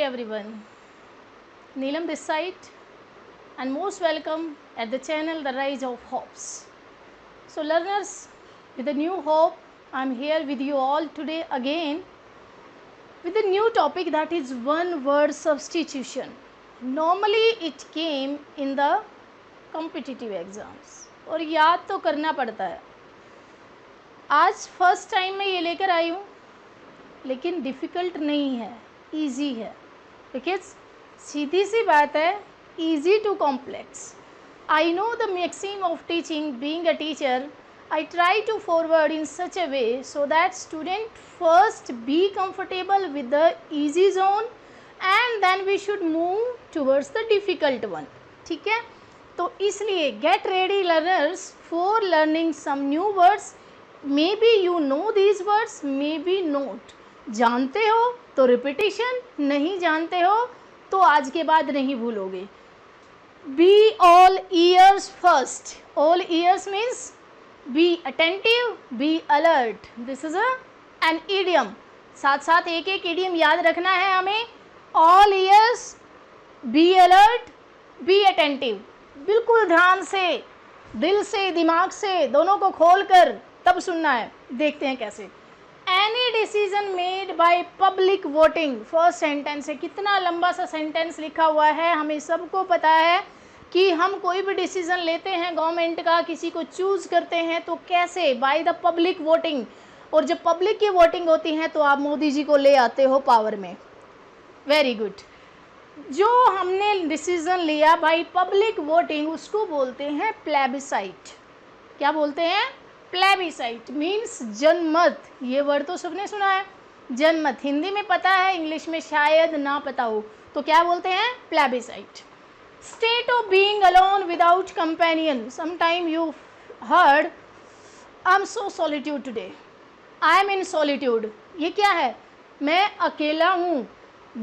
everyone, Neelam this side and most welcome at the channel The Rise of Hopes. So learners, with a new hope, I am here with you all today again with a new topic, that is one word substitution. Normally it came in the competitive exams और याद तो करना पड़ता है. आज first time मैं ये लेकर आई हूँ, लेकिन डिफ़िकल्ट नहीं है, इजी है. बिकॉज सीधी सी बात है, easy to complex. I know the maxim of teaching. Being a teacher, I try to forward in such a way so that student first be comfortable with the easy zone and then we should move towards the difficult one. ठीक है, तो इसलिए get ready learners for learning some new words. Maybe you know these words, maybe not. जानते हो तो repetition, नहीं जानते हो तो आज के बाद नहीं भूलोगे. Be all ears first. All ears means be attentive, be alert. This is an idiom. साथ साथ एक एक idiom याद रखना है हमें. All ears, be alert, be attentive. बिल्कुल ध्यान से, दिल से, दिमाग से, दोनों को खोल कर तब सुनना है. देखते हैं कैसे. Any decision made by public voting. First sentence है. कितना लंबा सा सेंटेंस लिखा हुआ है. हमें सबको पता है कि हम कोई भी डिसीज़न लेते हैं गवर्नमेंट का, किसी को चूज़ करते हैं तो कैसे, बाय द पब्लिक वोटिंग. और जब पब्लिक की वोटिंग होती है तो आप मोदी जी को ले आते हो पावर में. Very good. जो हमने डिसीज़न लिया बाय पब्लिक वोटिंग उसको बोलते हैं प्लेबिसाइट. क्या बोलते हैं? प्लेबिसाइट मीन्स जनमत. ये वर्ड तो सबने सुना है, जनमत. हिंदी में पता है, इंग्लिश में शायद ना पता हो. तो क्या बोलते हैं? Plebiscite. State of being alone without companion. Sometime you heard, I'm so solitude today. I am in solitude. ये क्या है? मैं अकेला हूँ.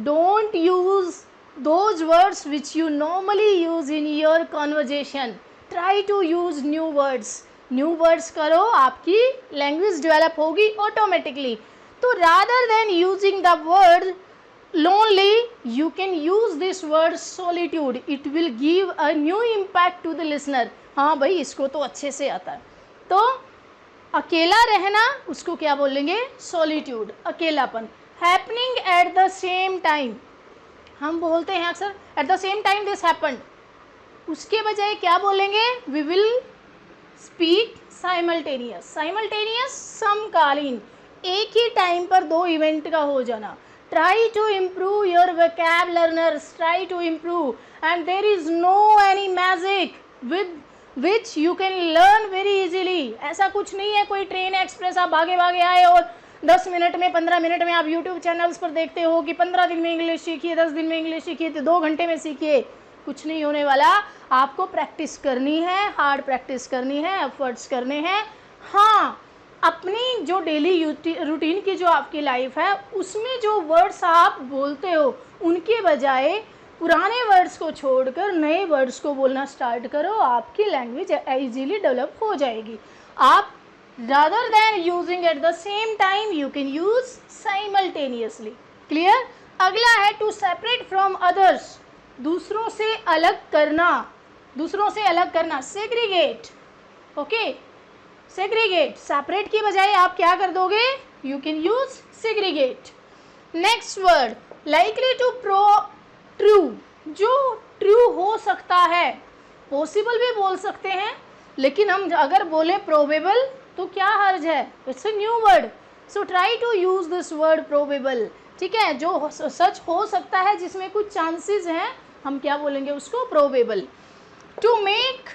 Don't use those words which you normally use in your conversation. Try to use new words. New words करो, आपकी language develop होगी automatically. तो rather than using the word lonely, you can use this word solitude. It will give a new impact to the listener. हाँ भाई, इसको तो अच्छे से आता है. तो अकेला रहना उसको क्या बोलेंगे? solitude. अकेलापन. happening at the same time. हम बोलते हैं अक्सर at the same time this happened. उसके बजाय क्या बोलेंगे? we will speak simultaneous. simultaneous समकालीन. एक ही टाइम पर दो इवेंट का हो जाना. Try to improve your vocab, learners. Try to improve, and there is no any magic with which you can learn very easily. ऐसा कुछ नहीं है कोई ट्रेन एक्सप्रेस आप भागे भागे आए और 10 मिनट में 15 मिनट में आप YouTube चैनल्स पर देखते हो कि 15 दिन में इंग्लिश सीखिए, 10 दिन में इंग्लिश सीखिए, तो 2 घंटे में सीखिए. कुछ नहीं होने वाला. आपको प्रैक्टिस करनी है, हार्ड प्रैक्टिस करनी है, एफर्ट्स करने हैं. हाँ, अपनी जो डेली रूटीन की जो आपकी लाइफ है उसमें जो वर्ड्स आप बोलते हो उनके बजाय पुराने वर्ड्स को छोड़कर नए वर्ड्स को बोलना स्टार्ट करो. आपकी लैंग्वेज इजीली डेवलप हो जाएगी. आप rather than using at the same time you can use simultaneously. Clear. अगला है टू सेपरेट फ्रॉम अदर्स. दूसरों से अलग करना. दूसरों से अलग करना. सेग्रीगेट. Okay, segregate. सेपरेट की बजाय आप क्या कर दोगे? You can use segregate. Next word likely to prove true. जो ट्रू हो सकता है, पॉसिबल भी बोल सकते हैं, लेकिन हम अगर बोले प्रोबेबल तो क्या हर्ज है? It's a new word. So try to use this word probable. ठीक है, जो सच हो सकता है, जिसमें कुछ चांसेस हैं, हम क्या बोलेंगे उसको? Probable. To make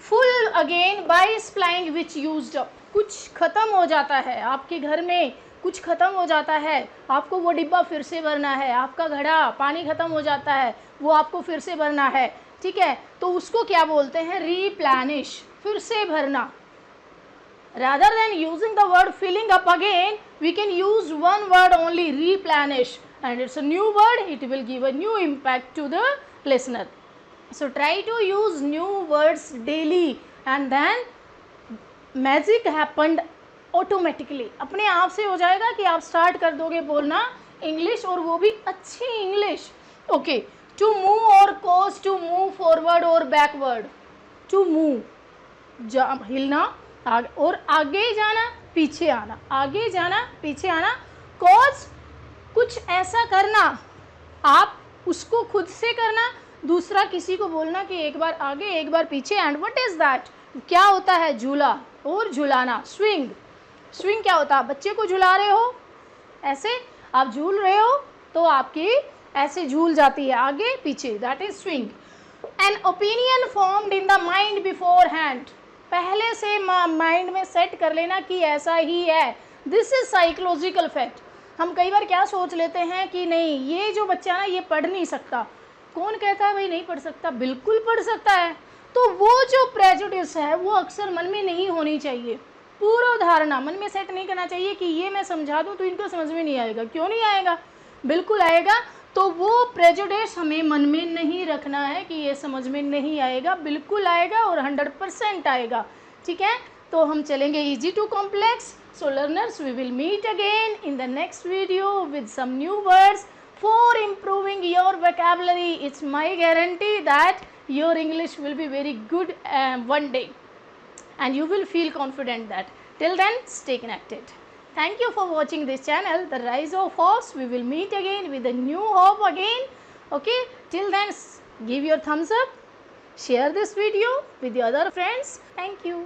full again by supplying which used up. कुछ ख़त्म हो जाता है आपके घर में, कुछ ख़त्म हो जाता है, आपको वो डिब्बा फिर से भरना है. आपका घड़ा पानी ख़त्म हो जाता है, वो आपको फिर से भरना है. ठीक है, तो उसको क्या बोलते हैं? रीप्लेनिश. फिर से भरना. rather than using the word filling up again, we can use one word only, replenish, and it's a new word. It will give a new impact to the listener. So try to use new words daily and then magic happened automatically. अपने आप से हो जाएगा कि आप start कर दोगे बोलना इंग्लिश, और वो भी अच्छी इंग्लिश। ओके, टू मूव और कॉज टू मूव फॉरवर्ड और बैकवर्ड। टू मूव हिलना, और आगे जाना पीछे आना, आगे जाना पीछे आना। कॉज कुछ ऐसा करना, आप उसको खुद से करना, दूसरा किसी को बोलना कि एक बार आगे एक बार पीछे। एंड व्हाट इज दैट, क्या होता है, झूला और झुलाना। स्विंग, स्विंग क्या होता है, बच्चे को झुला रहे हो, ऐसे आप झूल रहे हो तो आपकी ऐसे झूल जाती है आगे पीछे, that is swing. An opinion formed in the mind before hand, पहले से माइंड में सेट कर लेना कि ऐसा ही है। This is psychological fact. हम कई बार क्या सोच लेते हैं कि नहीं ये जो बच्चा ना ये पढ़ नहीं सकता। कौन कहता है भाई नहीं पढ़ सकता, बिल्कुल पढ़ सकता है। तो वो जो प्रेजुडिस है वो अक्सर मन में नहीं होनी चाहिए, पूर्व धारणा मन में सेट नहीं करना चाहिए कि ये मैं समझा दूं तो इनको समझ में नहीं आएगा। क्यों नहीं आएगा, बिल्कुल आएगा। तो वो प्रेजुडिस हमें मन में नहीं रखना है कि ये समझ में नहीं आएगा, बिल्कुल आएगा और 100% आएगा। ठीक है, तो हम चलेंगे easy to complex. So learners, we will meet again in the next video with some new words for improving your vocabulary. It's my guarantee that your English will be very good one day, and you will feel confident that. Till then, stay connected. Thank you for watching this channel, The Rise of Hopes. We will meet again with a new hope again. Okay, till then, give your thumbs up, share this video with the other friends. Thank you.